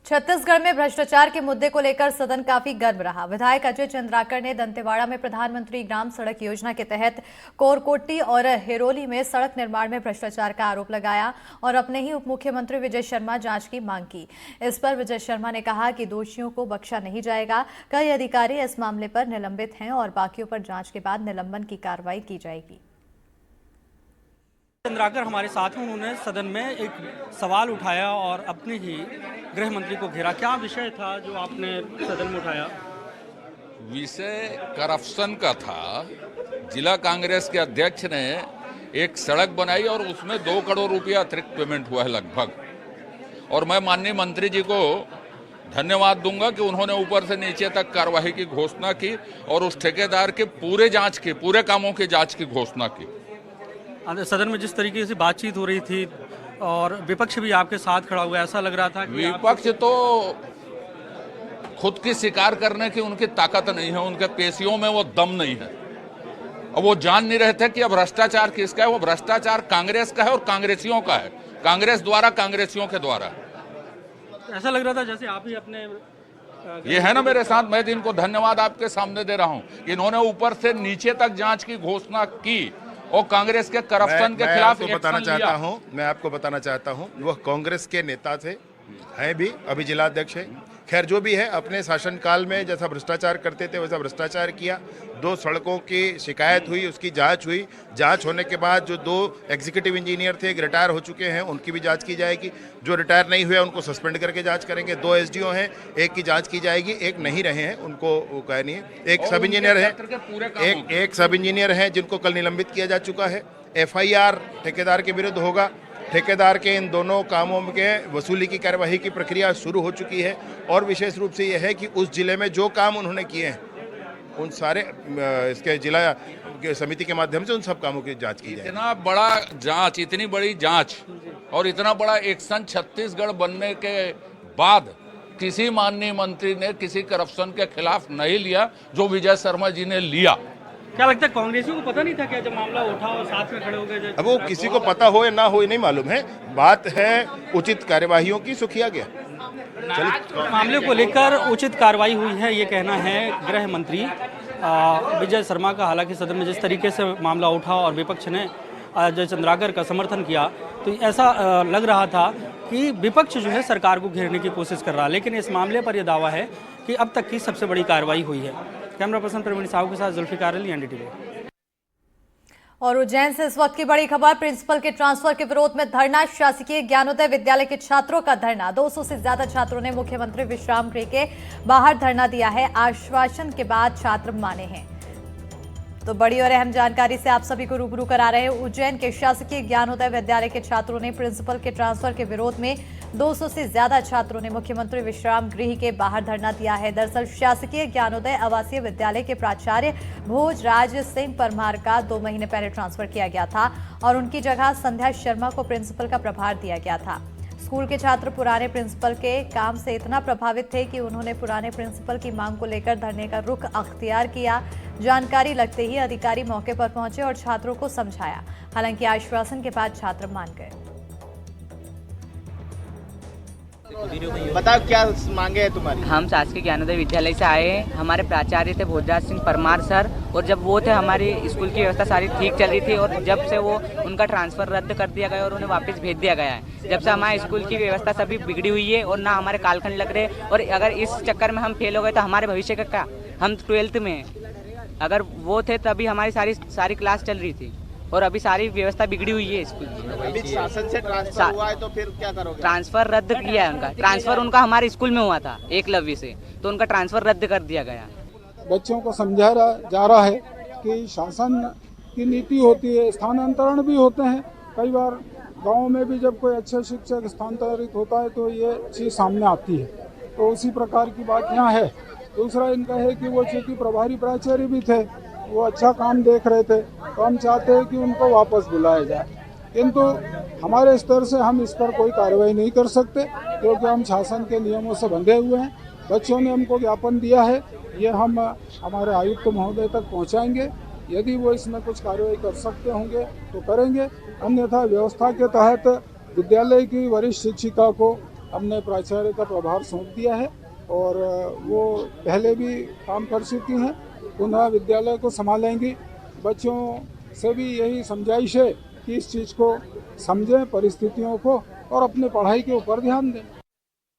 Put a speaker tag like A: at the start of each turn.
A: छत्तीसगढ़ में भ्रष्टाचार के मुद्दे को लेकर सदन काफी गर्म रहा। विधायक अजय चंद्राकर ने दंतेवाड़ा में प्रधानमंत्री ग्राम सड़क योजना के तहत कोरकोट्टी और हिरोली में सड़क निर्माण में भ्रष्टाचार का आरोप लगाया और अपने ही उप मुख्यमंत्री विजय शर्मा जांच की मांग की। इस पर विजय शर्मा ने कहा कि दोषियों को बख्शा नहीं जाएगा। कई अधिकारी इस मामले पर निलंबित हैं और बाकियों पर जांच के बाद निलंबन की कार्रवाई की जाएगी।
B: चंद्राकर हमारे साथ हैं। उन्होंने सदन में एक सवाल उठाया और अपने ही गृह मंत्री को घेरा। क्या विषय था जो आपने सदन में उठाया?
C: विषय करप्शन का था। जिला कांग्रेस के अध्यक्ष ने एक सड़क बनाई और उसमें 2 करोड़ रुपया अतिरिक्त पेमेंट हुआ है लगभग। और मैं माननीय मंत्री जी को धन्यवाद दूंगा कि उन्होंने ऊपर से नीचे तक कार्रवाई की घोषणा की और उस ठेकेदार के पूरे कामों की जांच की घोषणा की।
B: सदन में जिस तरीके से बातचीत हो रही थी और विपक्ष भी आपके साथ खड़ा हुआ, ऐसा लग रहा था कि
C: विपक्ष तो खुद की शिकार करने की उनकी ताकत नहीं है, उनके पेशियों में वो दम नहीं है। और वो जान नहीं रहे थे कि अब भ्रष्टाचार किसका है। वो भ्रष्टाचार कांग्रेस का है और कांग्रेसियों का है, कांग्रेस द्वारा, कांग्रेसियों के द्वारा।
B: ऐसा लग रहा था जैसे आप ही अपने
C: ये है ना मेरे साथ। मैं इनको धन्यवाद आपके सामने दे रहा हूं कि इन्होंने ऊपर से नीचे तक जांच की घोषणा की और कांग्रेस के करप्शन के खिलाफ
D: मैं आपको बताना चाहता हूं वह कांग्रेस के नेता थे, हैं भी, अभी जिलाध्यक्ष है। खैर जो भी है, अपने शासनकाल में जैसा भ्रष्टाचार करते थे वैसा भ्रष्टाचार किया। 2 सड़कों की शिकायत हुई, उसकी जांच हुई। जांच होने के बाद जो 2 एग्जीक्यूटिव इंजीनियर थे, एक रिटायर हो चुके हैं, उनकी भी जांच की जाएगी। जो रिटायर नहीं हुए उनको सस्पेंड करके जांच करेंगे। 2 एसडीओ हैं, एक की जांच की जाएगी, एक नहीं रहे हैं, उनको कह नहीं है। एक सब इंजीनियर है, एक सब इंजीनियर हैं जिनको कल निलंबित किया जा चुका है। FIR ठेकेदार के विरुद्ध होगा। ठेकेदार के इन दोनों कामों के वसूली की कार्यवाही की प्रक्रिया शुरू हो चुकी है। और विशेष रूप से यह है कि उस जिले में जो काम उन्होंने किए हैं उन सारे इसके जिला समिति के माध्यम से उन सब कामों की जांच की जाए।
C: इतना बड़ा जांच, इतनी बड़ी जांच और इतना बड़ा एक्शन छत्तीसगढ़ बनने के बाद किसी माननीय मंत्री ने किसी करप्शन के खिलाफ नहीं लिया जो विजय शर्मा जी ने लिया।
B: क्या लगता है कांग्रेसियों को पता नहीं था क्या जब मामला उठा और साथ में खड़े हो गए?
D: अब वो किसी को पता हो या ना हो नहीं मालूम है। बात है उचित कार्यवाहियों की, सो किया गया।
B: मामले को लेकर उचित कार्रवाई हुई है, ये कहना है गृह मंत्री विजय शर्मा का। हालांकि सदन में जिस तरीके से मामला उठा और विपक्ष ने अजय चंद्राकर का समर्थन किया तो ऐसा लग रहा था कि विपक्ष जो है सरकार को घेरने की कोशिश कर रहा है। लेकिन इस मामले पर यह दावा है कि अब तक की सबसे बड़ी कार्रवाई हुई है। कैमरा पर्सन प्रवीण साहू के साथ जुल्फिकार अली, NDTV।
A: और उज्जैन से इस वक्त की बड़ी खबर, प्रिंसिपल के ट्रांसफर के विरोध में धरना। शासकीय ज्ञानोदय विद्यालय के छात्रों का धरना। 200 से ज्यादा छात्रों ने मुख्यमंत्री विश्राम गृह के बाहर धरना दिया है। आश्वासन के बाद छात्र माने हैं। तो बड़ी और अहम जानकारी से आप सभी को रूबरू करा रहे हैं। उज्जैन के शासकीय ज्ञानोदय विद्यालय के छात्रों ने प्रिंसिपल के ट्रांसफर के विरोध में 200 से ज्यादा छात्रों ने मुख्यमंत्री विश्राम गृह के बाहर धरना दिया है। दरअसल शासकीय ज्ञानोदय आवासीय विद्यालय के प्राचार्य भोजराज सिंह परमार का 2 महीने पहले ट्रांसफर किया गया था और उनकी जगह संध्या शर्मा को प्रिंसिपल का प्रभार दिया गया था। स्कूल के छात्र पुराने प्रिंसिपल के काम से इतना प्रभावित थे कि उन्होंने पुराने प्रिंसिपल की मांग को लेकर धरने का रुख अख्तियार किया। जानकारी लगते ही अधिकारी मौके पर पहुंचे और छात्रों को समझाया। हालांकि आश्वासन के बाद छात्र मान गए।
E: बताओ क्या मांगे है तुम्हारी?
F: हम शासकीय ज्ञानोदय विद्यालय से आए हैं। हमारे प्राचार्य थे भोजराज सिंह परमार सर, और जब वो थे हमारी स्कूल की व्यवस्था सारी ठीक चल रही थी और जब से वो उनका ट्रांसफर रद्द कर दिया गया और उन्हें वापस भेज दिया गया है, जब से हमारे स्कूल की व्यवस्था सभी बिगड़ी हुई है और ना हमारे कालखंड लग रहे। और अगर इस चक्कर में हम फेल हो गए तो हमारे भविष्य का क्या? हम 12th में हैं। अगर वो थे तभी हमारी सारी क्लास चल रही थी और अभी सारी व्यवस्था बिगड़ी हुई है स्कूल की।
E: अभी शासन से ट्रांसफर हुआ है तो फिर क्या करोगे?
F: ट्रांसफर रद्द किया है उनका। ट्रांसफर उनका हमारे स्कूल में हुआ था एकलव्य से, तो उनका ट्रांसफर रद्द कर दिया गया।
G: बच्चों को समझाया जा रहा है कि शासन की नीति होती है, स्थानांतरण भी होते हैं। कई बार गाँव में भी जब कोई अच्छा शिक्षक स्थानांतरित होता है तो ये चीज़ सामने आती है। तो उसी प्रकार की बात यहाँ है। दूसरा इनका है कि वो चूँकि प्रभारी प्राचार्य भी थे, वो अच्छा काम देख रहे थे, तो हम चाहते हैं कि उनको वापस बुलाया जाए। किंतु हमारे स्तर से हम इस पर कोई कार्रवाई नहीं कर सकते क्योंकि हम शासन के नियमों से बंधे हुए हैं। बच्चों ने हमको ज्ञापन दिया है, ये हम हमारे आयुक्त महोदय तक पहुंचाएंगे। यदि वो इसमें कुछ कार्रवाई कर सकते होंगे तो करेंगे, अन्यथा व्यवस्था के तहत विद्यालय की वरिष्ठ शिक्षिका को हमने प्राचार्य का प्रभार सौंप दिया है और वो पहले भी काम कर चुकी हैं, पुनः विद्यालय को संभालेंगी। बच्चों से भी यही समझाइश है कि इस चीज़ को समझें, परिस्थितियों को, और अपने पढ़ाई के ऊपर ध्यान दें।